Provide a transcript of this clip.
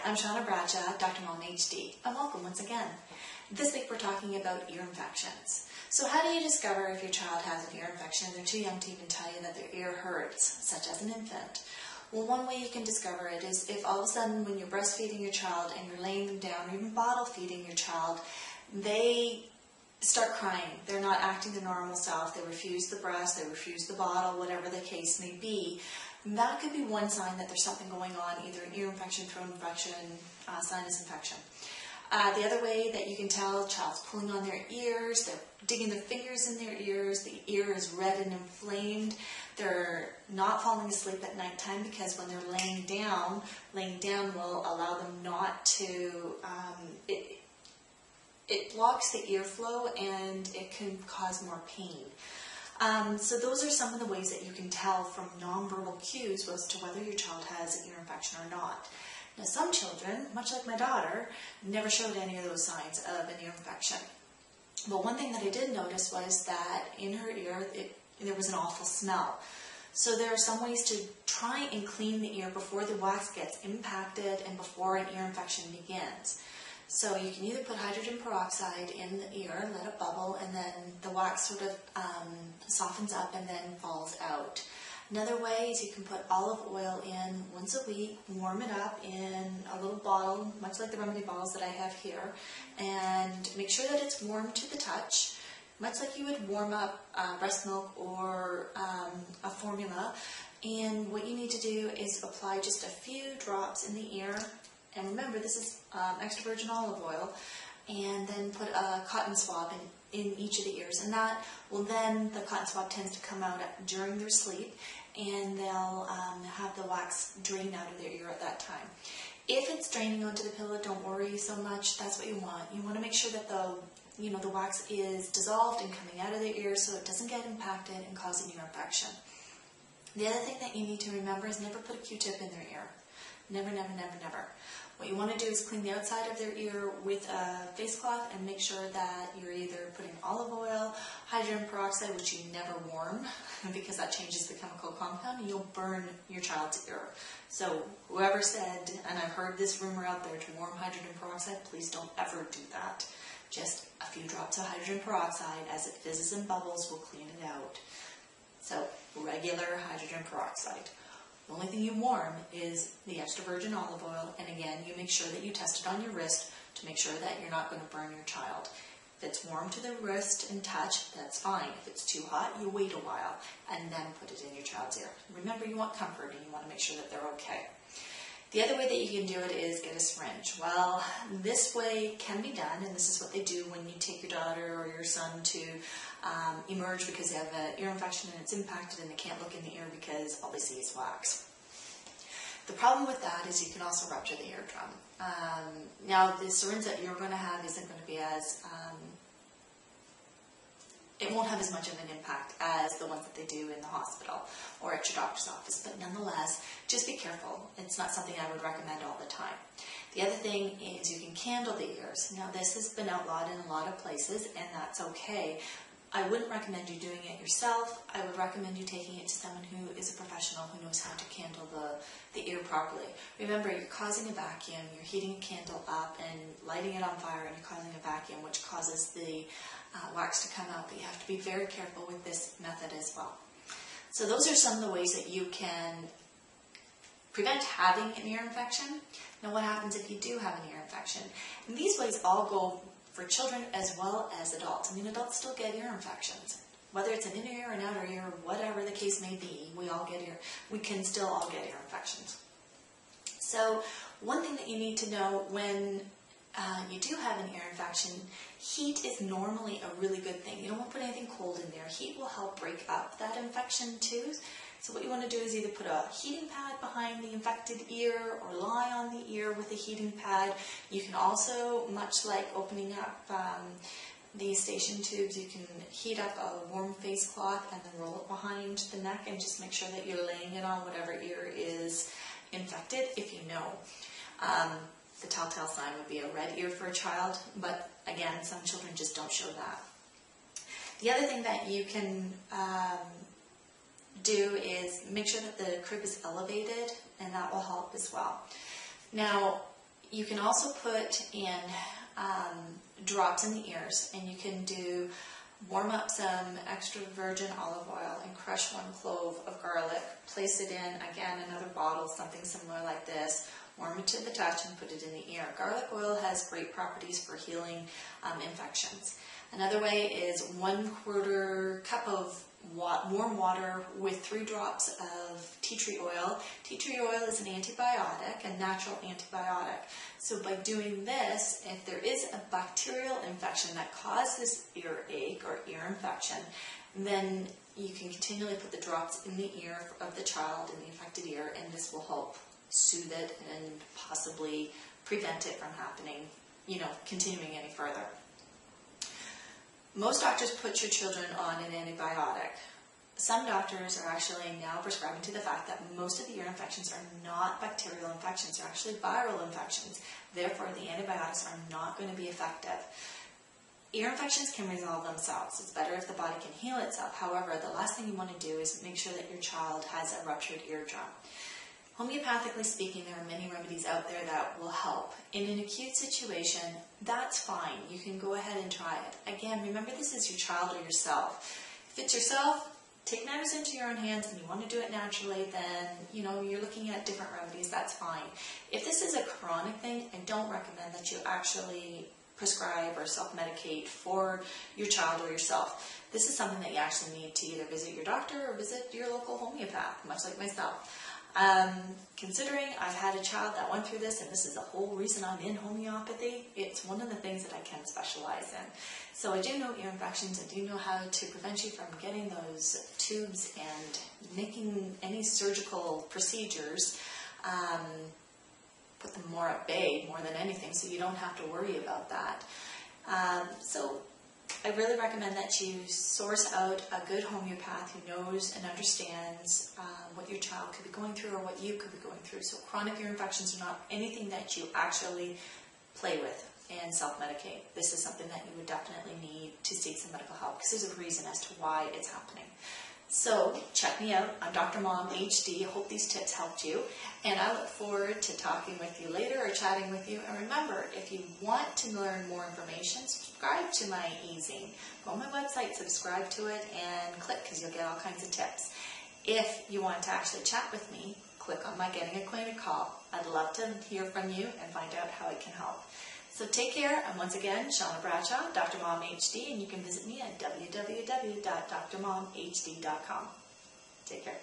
I'm Shauna Bradshaw, Dr. Mom HD, and welcome once again. This week we're talking about ear infections. So how do you discover if your child has an ear infection and they're too young to even tell you that their ear hurts, such as an infant? Well, one way you can discover it is if all of a sudden when you're breastfeeding your child and you're laying them down or even bottle feeding your child, they start crying. They're not acting their normal self. They refuse the breast, they refuse the bottle, whatever the case may be. That could be one sign that there's something going on, either an ear infection, throat infection, sinus infection. The other way that you can tell, the child's pulling on their ears, they're digging their fingers in their ears, the ear is red and inflamed, they're not falling asleep at nighttime because when they're laying down will allow them not to, it blocks the airflow and it can cause more pain. So those are some of the ways that you can tell from nonverbal cues as to whether your child has an ear infection or not. Now some children, much like my daughter, never showed any of those signs of an ear infection. But one thing that I did notice was that in her ear, there was an awful smell. So there are some ways to try and clean the ear before the wax gets impacted and before an ear infection begins. So you can either put hydrogen peroxide in the ear, let it bubble, and then the wax sort of softens up and then falls out. Another way is you can put olive oil in once a week, warm it up in a little bottle, much like the remedy bottles that I have here, and make sure that it's warm to the touch, much like you would warm up breast milk or a formula. And what you need to do is apply just a few drops in the ear. And remember, this is extra virgin olive oil, and then put a cotton swab in each of the ears. And that will then, the cotton swab tends to come out during their sleep, and they'll have the wax drain out of their ear at that time. If it's draining onto the pillow, don't worry so much. That's what you want. You want to make sure that the wax is dissolved and coming out of their ear so it doesn't get impacted and cause an ear infection. The other thing that you need to remember is never put a Q-tip in their ear. Never, never, never, never. What you want to do is clean the outside of their ear with a face cloth and make sure that you're either putting olive oil, hydrogen peroxide, which you never warm because that changes the chemical compound and you'll burn your child's ear. So whoever said, and I've heard this rumor out there, to warm hydrogen peroxide, please don't ever do that. Just a few drops of hydrogen peroxide, as it fizzes and bubbles, will clean it out. So regular hydrogen peroxide. The only thing you warm is the extra virgin olive oil, and again, you make sure that you test it on your wrist to make sure that you're not going to burn your child. If it's warm to the wrist and touch, that's fine. If it's too hot, you wait a while and then put it in your child's ear. Remember, you want comfort and you want to make sure that they're okay. The other way that you can do it is get a syringe. Well, this way can be done, and this is what they do when you take your daughter or your son to emerge because they have an ear infection and it's impacted and they can't look in the ear because all they see is wax. The problem with that is you can also rupture the eardrum. Now, the syringe that you're going to have isn't going to be as it won't have as much of an impact as the ones that they do in the hospital or at your doctor's office, but nonetheless, just be careful. It's not something I would recommend all the time. The other thing is you can candle the ears. Now, this has been outlawed in a lot of places, and that's okay. I wouldn't recommend you doing it yourself. I would recommend you taking it to someone who is a professional who knows how to candle the ear properly. Remember, you're causing a vacuum, you're heating a candle up and lighting it on fire, and you're causing a vacuum, which causes the wax to come out, but you have to be very careful with this method as well. So those are some of the ways that you can prevent having an ear infection. Now, what happens if you do have an ear infection? And these ways all go for children as well as adults. I mean, adults still get ear infections. Whether it's an inner ear or an outer ear, whatever the case may be, we can still all get ear infections. So one thing that you need to know when you do have an ear infection, heat is normally a really good thing. You don't want to put anything cold in there. Heat will help break up that infection too. So what you want to do is either put a heating pad behind the infected ear or lie on the ear with a heating pad. You can also, much like opening up the station tubes, you can heat up a warm face cloth and then roll it behind the neck and just make sure that you're laying it on whatever ear is infected if you know. The telltale sign would be a red ear for a child, but again, some children just don't show that. The other thing that you can do is make sure that the crib is elevated, and that will help as well. Now, You can also put in drops in the ears, and you can warm up some extra virgin olive oil and crush 1 clove of garlic, place it in, again, another bottle, something similar like this, warm it to the touch and put it in the ear. Garlic oil has great properties for healing infections. Another way is 1/4 cup of warm water with 3 drops of tea tree oil. Tea tree oil is an antibiotic, a natural antibiotic. So by doing this, if there is a bacterial infection that causes earache or ear infection, then you can continually put the drops in the ear of the child in the affected ear, and this will help soothe it and possibly prevent it from happening, continuing any further. Most doctors put your children on an antibiotic. Some doctors are actually now prescribing to the fact that most of the ear infections are not bacterial infections, they're actually viral infections. Therefore, the antibiotics are not going to be effective. Ear infections can resolve themselves. It's better if the body can heal itself. However, the last thing you want to do is make sure that your child has a ruptured eardrum. Homeopathically speaking, there are many remedies out there that will help. In an acute situation, that's fine. You can go ahead and try it. Again, remember, this is your child or yourself. If it's yourself, take matters into your own hands and you want to do it naturally, then, you're looking at different remedies, that's fine. If this is a chronic thing, I don't recommend that you actually prescribe or self-medicate for your child or yourself. This is something that you actually need to either visit your doctor or visit your local homeopath, much like myself. Considering I've had a child that went through this, and this is the whole reason I'm in homeopathy, it's one of the things that I can specialize in. So I do know ear infections, I do know how to prevent you from getting those tubes and making any surgical procedures, put them more at bay more than anything, so you don't have to worry about that. So I really recommend that you source out a good homeopath who knows and understands what your child could be going through or what you could be going through. So chronic ear infections are not anything that you actually play with and self-medicate. This is something that you would definitely need to seek some medical help because there's a reason as to why it's happening. So check me out. I'm Dr. Mom HD. I hope these tips helped you, and I look forward to talking with you later or chatting with you. And remember, if you want to learn more information, subscribe to my e-zine. Go on my website, subscribe to it, and click because you'll get all kinds of tips. If you want to actually chat with me, click on my Getting Acquainted call. I'd love to hear from you and find out how I can help. So take care. I'm once again Shauna Bradshaw, Dr. Mom HD, and you can visit me at www.drmomhd.com. Take care.